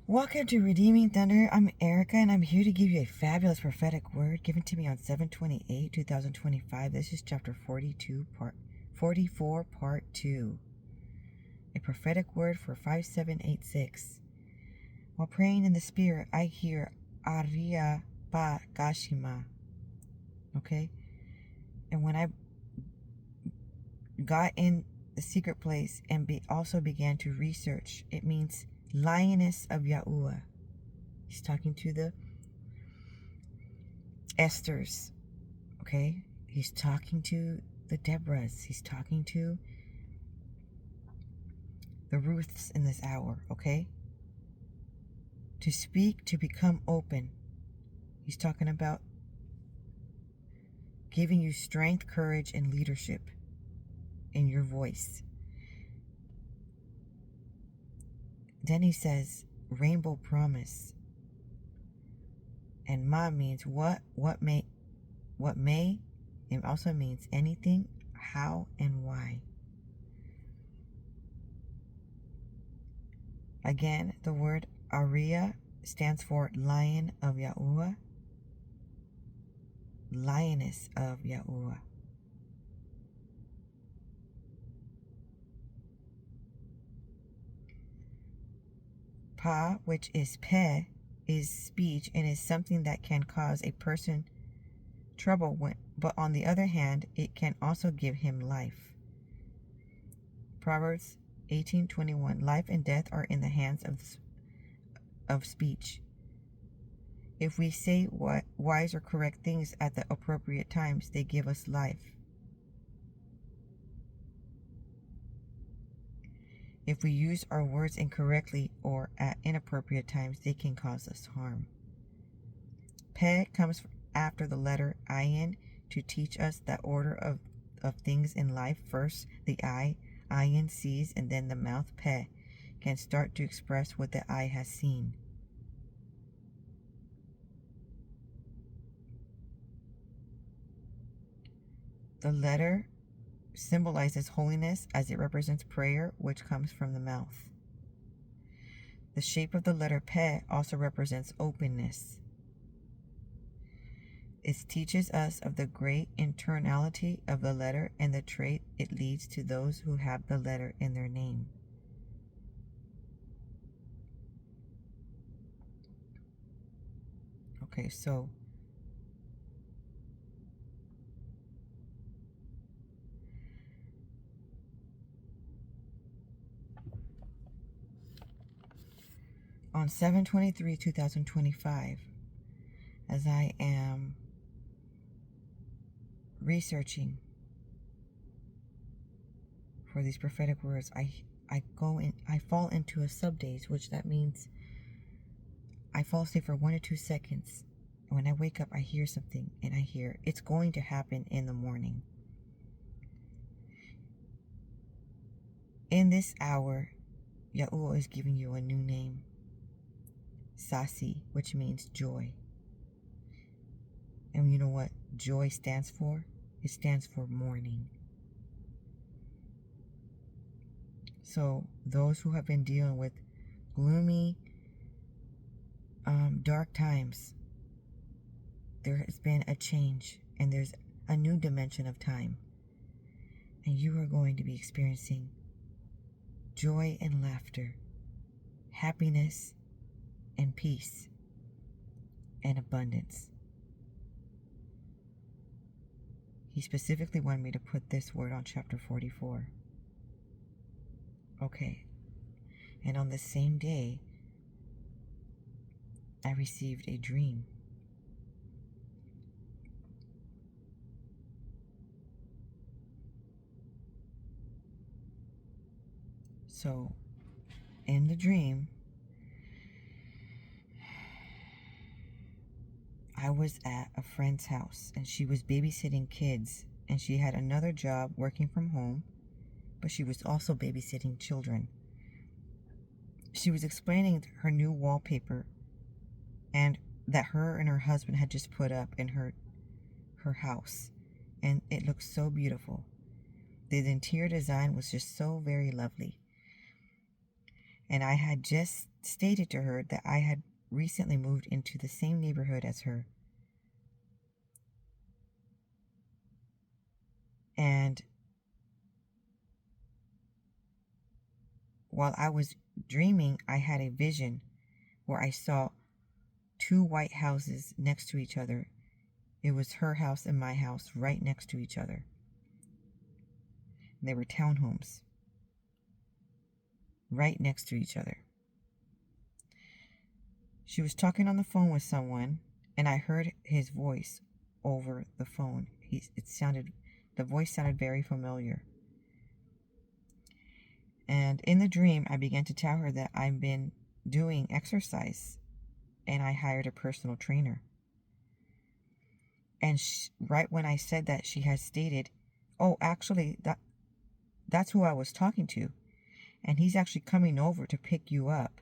Welcome to Redeeming Thunder. I'm Erica, and I'm here to give you a fabulous prophetic word given to me on 7/28/2025. This is chapter 44, part 2. A prophetic word for 5786. While praying in the spirit, I hear Aria Ba Gashima. Okay? And when I got in the secret place and also began to research, it means Lioness of Yahuah. He's talking to the Esthers, okay? He's talking to the Deborahs. He's talking to the Ruths in this hour, okay? To speak, to become open. He's talking about giving you strength, courage, and leadership in your voice. Then he says, rainbow promise. And ma means what may. It also means anything, how, and why. Again, the word Aria stands for Lion of Yahuah, Lioness of Yahuah. Pa, which is Pe, is speech and is something that can cause a person trouble, but on the other hand, it can also give him life. Proverbs 18:21. Life and death are in the hands of speech. If we say wise or correct things at the appropriate times, they give us life. If we use our words incorrectly or at inappropriate times, they can cause us harm. Pe comes after the letter Ayin to teach us the order of things in life. First, the eye, Ayin sees, and then the mouth, Pe, can start to express what the eye has seen. The letter symbolizes holiness as it represents prayer, which comes from the mouth. The shape of the letter Pe also represents openness. It teaches us of the great internality of the letter and the trait it leads to those who have the letter in their name. Okay, so on 7/23/2025, as I am researching for these prophetic words, I fall into a subdaze, which that means I fall asleep for 1 or 2 seconds. When I wake up, I hear something, and I hear it's going to happen in the morning. In this hour, Yahuah is giving you a new name, Sasi, which means joy. And you know what joy stands for? It stands for morning. So those who have been dealing with gloomy, dark times, there has been a change, and there's a new dimension of time. And you are going to be experiencing joy and laughter, happiness and peace and abundance. He specifically wanted me to put this word on chapter 44. Okay. And on the same day, I received a dream. So, in the dream, I was at a friend's house, and she was babysitting kids, and she had another job working from home, but she was also babysitting children. She was explaining her new wallpaper and that her and her husband had just put up in her house, and it looked so beautiful. The interior design was just so very lovely. And I had just stated to her that I had recently moved into the same neighborhood as her. And while I was dreaming, I had a vision where I saw two white houses next to each other. It was her house and my house right next to each other. And they were townhomes right next to each other. She was talking on the phone with someone, and I heard his voice over the phone. The voice sounded very familiar. And in the dream, I began to tell her that I've been doing exercise, and I hired a personal trainer. And right when I said that, she has stated, "Oh, actually, that's who I was talking to, and he's actually coming over to pick you up,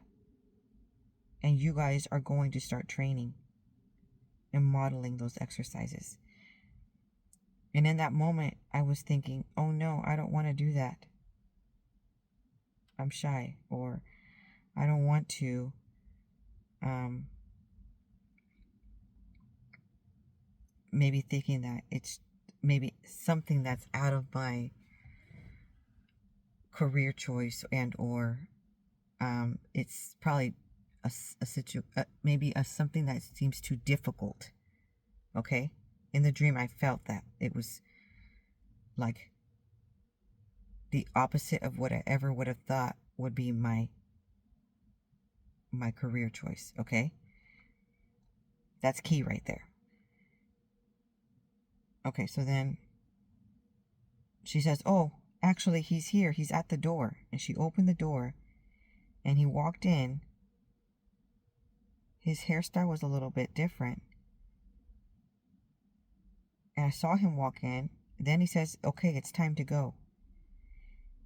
and you guys are going to start training and modeling those exercises." And in that moment, I was thinking, oh no, I don't want to do that. I'm shy, or I don't want to maybe thinking that it's maybe something that's out of my career choice, and or it's probably maybe something that seems too difficult. Okay, in the dream I felt that it was like the opposite of what I ever would have thought would be my career choice. Okay, that's key right there. Okay, so then she says, "Oh, actually, he's here. He's at the door." And she opened the door, and he walked in. His hairstyle was a little bit different. And I saw him walk in. Then he says, "Okay, it's time to go."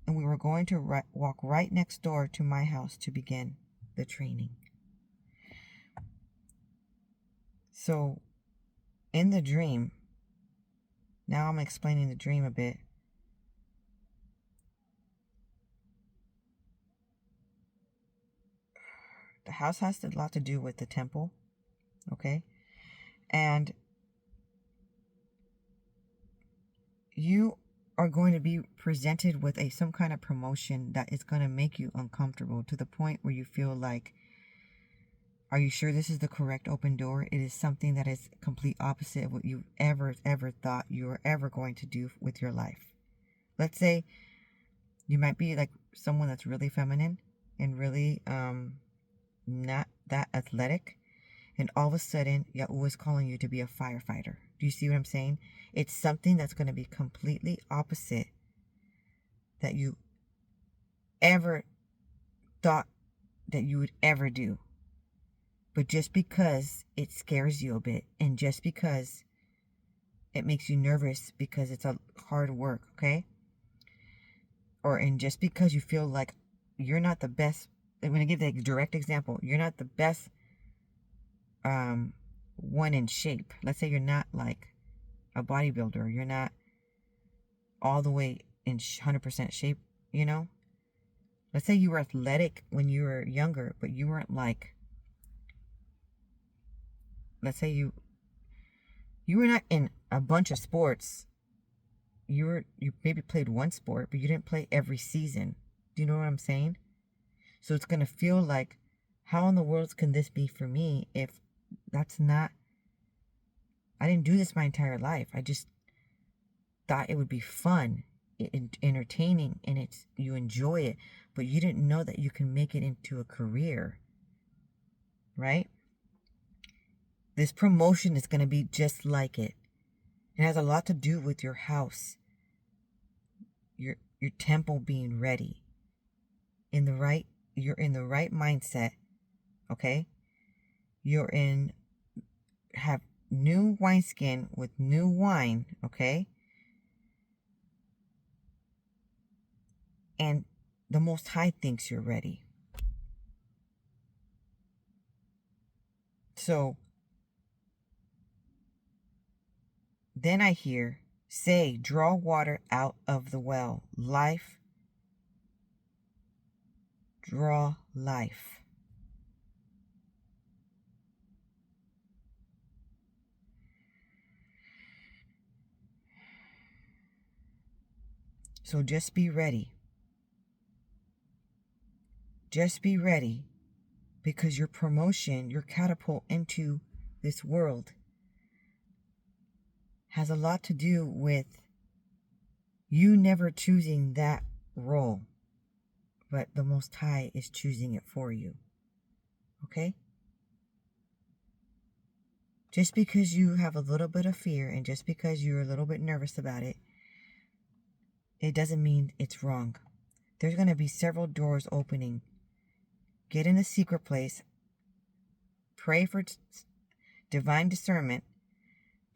And we were going to walk right next door to my house to begin the training. So, in the dream, now I'm explaining the dream a bit. The house has a lot to do with the temple, okay? And you are going to be presented with some kind of promotion that is going to make you uncomfortable, to the point where you feel like, are you sure this is the correct open door? It is something that is complete opposite of what you ever thought you were ever going to do with your life. Let's say you might be like someone that's really feminine and really not that athletic, and all of a sudden Yahuah is calling you to be a firefighter. Do you see what I'm saying? It's something that's going to be completely opposite that you ever thought that you would ever do. But just because it scares you a bit, and just because it makes you nervous because it's a hard work, okay? And just because you feel like you're not the best. I'm going to give the direct example. You're not the best one in shape. Let's say you're not like a bodybuilder. You're not all the way in 100% shape, you know? Let's say you were athletic when you were younger, but you weren't like, let's say you were not in a bunch of sports. You maybe played one sport, but you didn't play every season. Do you know what I'm saying? So it's going to feel like, how in the world can this be for me if that's not, I didn't do this my entire life. I just thought it would be fun, entertaining, and you enjoy it, but you didn't know that you can make it into a career, right? This promotion is going to be just like it. It has a lot to do with your house, your temple being ready, you're in the right mindset, okay? Have new wineskin with new wine, okay? And the Most High thinks you're ready. So then I hear, say, draw water out of the well. Life, draw life. So just be ready. Just be ready, because your promotion, your catapult into this world has a lot to do with you never choosing that role, but the Most High is choosing it for you. Okay? Just because you have a little bit of fear and just because you're a little bit nervous about it, it doesn't mean it's wrong. There's going to be several doors opening. Get in a secret place. Pray for divine discernment,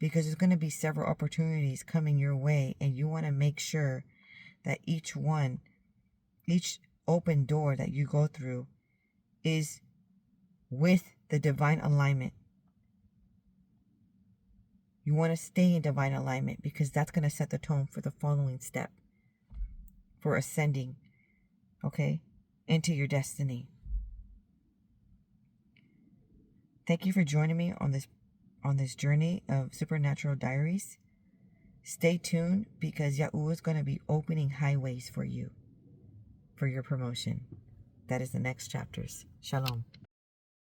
because there's going to be several opportunities coming your way, and you want to make sure that each open door that you go through is with the divine alignment. You want to stay in divine alignment, because that's going to set the tone for the following step, for ascending, okay, into your destiny. Thank you for joining me on this journey of Supernatural Diaries. Stay tuned, because Yahuah is going to be opening highways for you, for your promotion. That is the next chapters. Shalom.